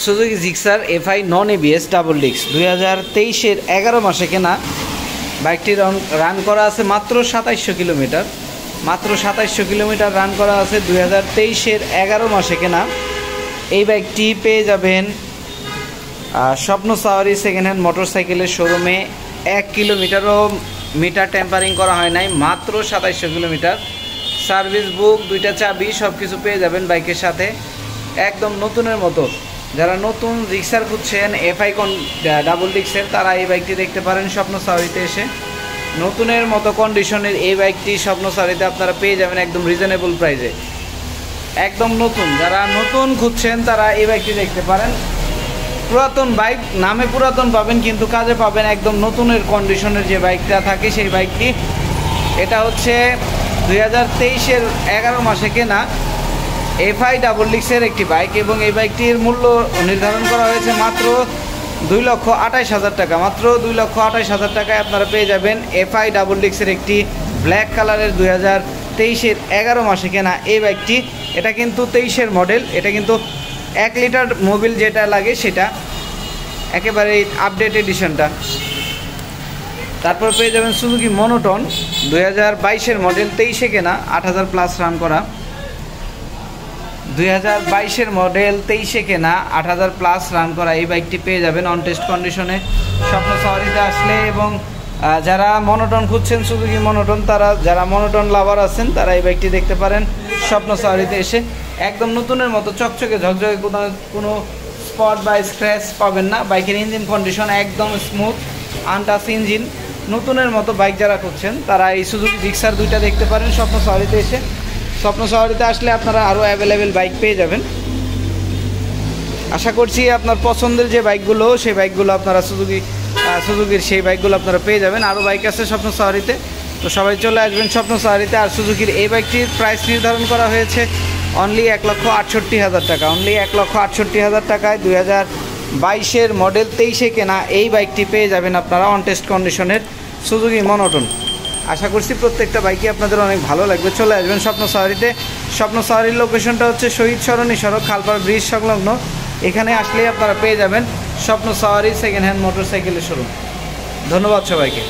Suzuki Gixxer FI non ABS double disc 2023-এর 11 মাসে কেনা। বাইকটি রান করা আছে মাত্র 2700 কিলোমিটার। মাত্র 2700 কিলোমিটার রান করা আছে 2023-এর 11 মাসে কেনা। এই বাইকটি পেয়ে যাবেন স্বপ্ন সাওয়ারি সেকেন্ড হ্যান্ড মোটরসাইকেলের শোরুমে। 1 কিলোমিটারও মিটার টেম্পারিং করা হয় নাই, মাত্র 2700 কিলোমিটার। সার্ভিস বুক, 2টা চাবি, সব কিছু পেয়ে যাবেন বাইকের সাথে, একদম নতুনের মতো। যারা নতুন রিক্সার খুঁজছেন এফআই ডাবল ডিস্কের, তারা এই বাইকটি দেখতে পারেন স্বপ্ন সাওয়ারিতে এসে। নতুনের মতো কন্ডিশনের এই বাইকটি স্বপ্ন সাওয়ারিতে আপনারা পেয়ে যাবেন একদম রিজনেবল প্রাইসে, একদম নতুন। যারা নতুন খুঁজছেন তারা এই বাইকটি দেখতে পারেন। পুরাতন বাইক, নামে পুরাতন পাবেন কিন্তু কাজে পাবেন একদম নতুনের কন্ডিশনের যে বাইকটা থাকে সেই বাইকটি। এটা হচ্ছে 2023-এর 11 মাসে কেনা এফআই ডাবল ডিস্কের একটি বাইক, এবং এই বাইকটির মূল্য নির্ধারণ করা হয়েছে মাত্র 2,28,000 টাকা। মাত্র 2,28,000 টাকায় আপনারা পেয়ে যাবেন এফআই ডাবল ডিস্কের একটি ব্ল্যাক কালারের 2023-এর 11 মাসে কেনা এই বাইকটি। এটা কিন্তু 23-এর মডেল। এটা কিন্তু 1 লিটার মোবিল যেটা লাগে সেটা, একেবারে আপডেট এডিশনটা। তারপর পেয়ে যাবেন সুজুকি মনোটন 2022-এর মডেল, 23-এ কেনা, 8,000 প্লাস রান করা। 2022-এর মডেল, 23-এ কেনা, 8,000 প্লাস রান করা এই বাইকটি পেয়ে যাবেন অন টেস্ট কন্ডিশনে স্বপ্ন সাওয়ারিতে আসলে। এবং যারা মনোটন খুঁজছেন সুজুকি মনোটন, তারা যারা মনোটন লাভার আছেন তারা এই বাইকটি দেখতে পারেন স্বপ্ন সাওয়ারিতে এসে। একদম নতুনের মতো চকচকে ঝকঝকে, কোনো স্পট বা স্ক্র্যাচ পাবেন না। বাইকের ইঞ্জিন কন্ডিশন একদম স্মুথ, আনটাচ ইঞ্জিন, নতুনের মতো বাইক যারা খুঁজছেন তারা এই সুজুকি জিক্সার 2টা দেখতে পারেন স্বপ্ন সাওয়ারিতে এসে। স্বপ্ন সাওয়ারিতে আসলে আপনারা আরও অ্যাভেলেবেল বাইক পেয়ে যাবেন। আশা করছি আপনার পছন্দের যে বাইকগুলো, সেই বাইকগুলো আপনারা সুজুকির সেই বাইকগুলো আপনারা পেয়ে যাবেন। আরও বাইক আছে স্বপ্ন সাওয়ারিতে, তো সবাই চলে আসবেন স্বপ্ন সাওয়ারিতে। আর সুজুকির এই বাইকটির প্রাইস নির্ধারণ করা হয়েছে অনলি 1,68,000 টাকা। অনলি 1,68,000 টাকায় 2022-এর মডেল, 23-এ কেনা এই বাইকটি পেয়ে যাবেন আপনারা অন টেস্ট কন্ডিশনের সুজুকি মনোটন। আশা করছি প্রত্যেকটা বাইকই আপনাদের অনেক ভালো লাগবে। চলে আসবেন স্বপ্ন সাওয়ারিতে। স্বপ্ন সাওয়ারির লোকেশনটা হচ্ছে শহীদ সরণি সড়ক, খালপাড় ব্রিজ সংলগ্ন। এখানে আসলেই আপনারা পেয়ে যাবেন স্বপ্ন সাওয়ারি সেকেন্ড হ্যান্ড মোটরসাইকেলের শোরুম। ধন্যবাদ সবাইকে।